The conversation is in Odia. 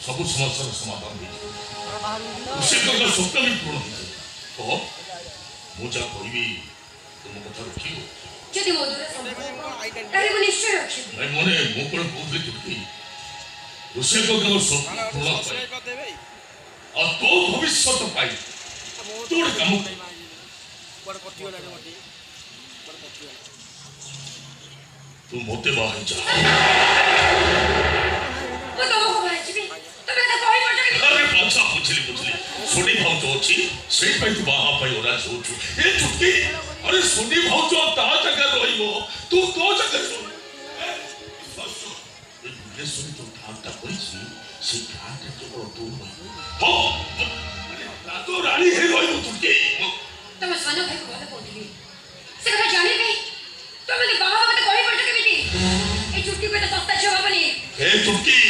ସବୁ ସମସ୍ୟାର ସମାଧାନ ହେଇଯିବ। ଋଷିଙ୍କର ସ୍ୱପ୍ନ ବି ପୂରଣ ହେଇଯିବ। କହ ମୁଁ ଯାହା କହିବି ତୁମ କଥା ରଖିବ? ଯଦି ମୋ ଦ୍ୱାରା ସମ୍ଭବ ତାହେଲେ ମୁଁ ନିଶ୍ଚୟ ରଖିବି। ନାଇଁ ମନେ ମୁଁ କ'ଣ କହୁଥିଲି ତୁମକୁ ଋଷିଙ୍କର ସ୍ୱପ୍ନ ପୂରଣ ପାଇଁ ଆଉ ତୋ ଭବିଷ୍ୟତ ପାଇଁ ତୁ ଗୋଟେ କାମ ତୁ ମୋତେ ବାହା ହେଇଯା। ମୁଁ ତମକୁ ବାହା ଯିବି। ତମେ ତ କହିପାରୁଛ କି? ଆରେ ବାଛା ବୁଝିଲି सोनी भाउज अच्छी से तू बाहा राजी हो चुटकी अरे सोनी भाउज ता जगह रही तू तो जगह भुवनेश्वर जो ध्यानटा कर केवल तू तो राणी है रही चुटकी तुम सान भाई को भल कहती से कथा जानी नहीं तुम बाहा मत कही पड़ केमिति ए चुटकी को तो सस्ता छुआ बनी ए चुटकी